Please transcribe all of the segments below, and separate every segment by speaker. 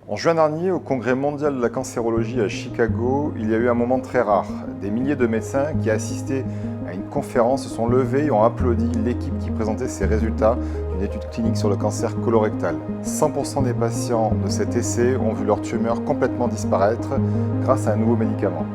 Speaker 1: En juin dernier, au Congrès mondial de la cancérologie à Chicago, il y a eu un moment très rare. Des milliers de médecins qui assistaient à une conférence se sont levés et ont applaudi l'équipe qui présentait ses résultats d'une étude clinique sur le cancer colorectal. 100% des patients de cet essai ont vu leur tumeur complètement disparaître grâce à un nouveau médicament.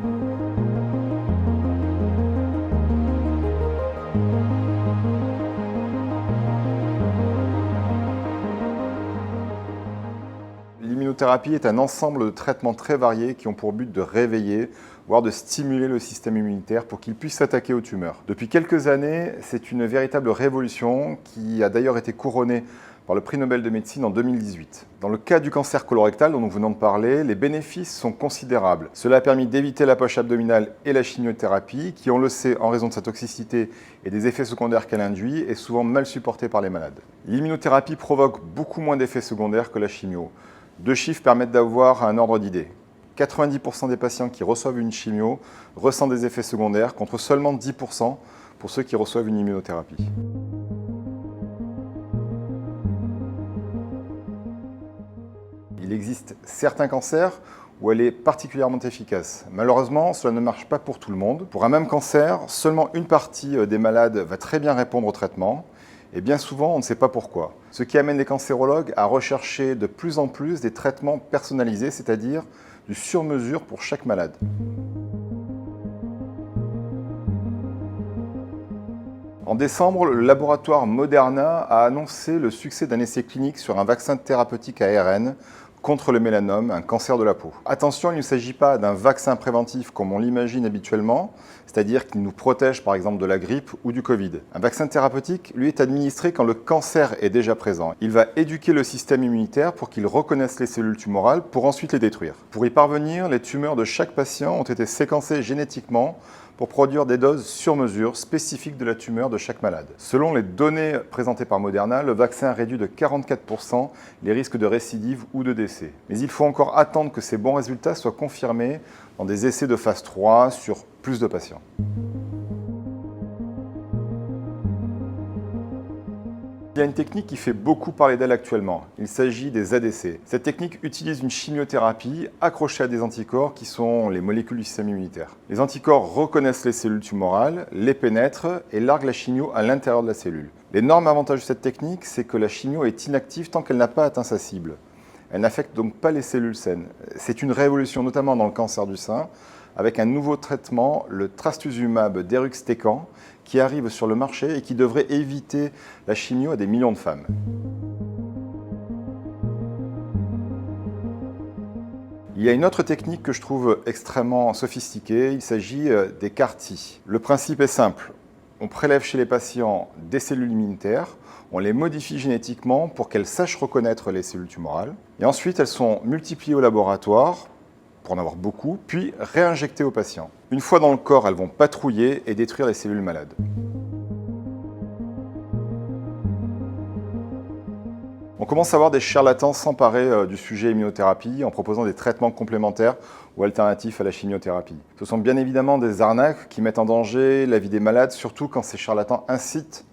Speaker 1: L'immunothérapie est un ensemble de traitements très variés qui ont pour but de réveiller, voire de stimuler le système immunitaire pour qu'il puisse s'attaquer aux tumeurs. Depuis quelques années, c'est une véritable révolution qui a d'ailleurs été couronnée par le prix Nobel de médecine en 2018. Dans le cas du cancer colorectal dont nous venons de parler, les bénéfices sont considérables. Cela a permis d'éviter la poche abdominale et la chimiothérapie qui, on le sait, en raison de sa toxicité et des effets secondaires qu'elle induit, est souvent mal supportée par les malades. L'immunothérapie provoque beaucoup moins d'effets secondaires que la chimio. Deux chiffres permettent d'avoir un ordre d'idée. 90% des patients qui reçoivent une chimio ressentent des effets secondaires contre seulement 10% pour ceux qui reçoivent une immunothérapie. Il existe certains cancers où elle est particulièrement efficace. Malheureusement, cela ne marche pas pour tout le monde. Pour un même cancer, seulement une partie des malades va très bien répondre au traitement. Et bien souvent, on ne sait pas pourquoi. Ce qui amène les cancérologues à rechercher de plus en plus des traitements personnalisés, c'est-à-dire du sur-mesure pour chaque malade. En décembre, le laboratoire Moderna a annoncé le succès d'un essai clinique sur un vaccin thérapeutique à ARN contre le mélanome, un cancer de la peau. Attention, il ne s'agit pas d'un vaccin préventif comme on l'imagine habituellement, c'est-à-dire qu'il nous protège par exemple de la grippe ou du Covid. Un vaccin thérapeutique, lui, est administré quand le cancer est déjà présent. Il va éduquer le système immunitaire pour qu'il reconnaisse les cellules tumorales pour ensuite les détruire. Pour y parvenir, les tumeurs de chaque patient ont été séquencées génétiquement pour produire des doses sur mesure spécifiques de la tumeur de chaque malade. Selon les données présentées par Moderna, le vaccin réduit de 44% les risques de récidive ou de décès. Mais il faut encore attendre que ces bons résultats soient confirmés dans des essais de phase 3 sur plus de patients. Il y a une technique qui fait beaucoup parler d'elle actuellement. Il s'agit des ADC. Cette technique utilise une chimiothérapie accrochée à des anticorps qui sont les molécules du système immunitaire. Les anticorps reconnaissent les cellules tumorales, les pénètrent et larguent la chimio à l'intérieur de la cellule. L'énorme avantage de cette technique, c'est que la chimio est inactive tant qu'elle n'a pas atteint sa cible. Elle n'affecte donc pas les cellules saines. C'est une révolution notamment dans le cancer du sein, avec un nouveau traitement, le trastuzumab deruxtecan, qui arrive sur le marché et qui devrait éviter la chimio à des millions de femmes. Il y a une autre technique que je trouve extrêmement sophistiquée, il s'agit des CAR-T. Le principe est simple, on prélève chez les patients des cellules immunitaires, on les modifie génétiquement pour qu'elles sachent reconnaître les cellules tumorales, et ensuite elles sont multipliées au laboratoire, pour en avoir beaucoup, puis réinjectées aux patients. Une fois dans le corps, elles vont patrouiller et détruire les cellules malades. On commence à voir des charlatans s'emparer du sujet immunothérapie en proposant des traitements complémentaires ou alternatifs à la chimiothérapie. Ce sont bien évidemment des arnaques qui mettent en danger la vie des malades, surtout quand ces charlatans incitent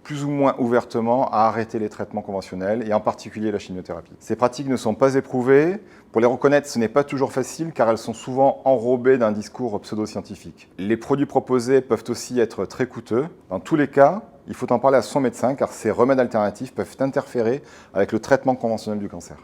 Speaker 1: plus ou moins ouvertement à arrêter les traitements conventionnels et en particulier la chimiothérapie. Ces pratiques ne sont pas éprouvées. Pour les reconnaître, ce n'est pas toujours facile car elles sont souvent enrobées d'un discours pseudo-scientifique. Les produits proposés peuvent aussi être très coûteux. Dans tous les cas, il faut en parler à son médecin car ces remèdes alternatifs peuvent interférer avec le traitement conventionnel du cancer.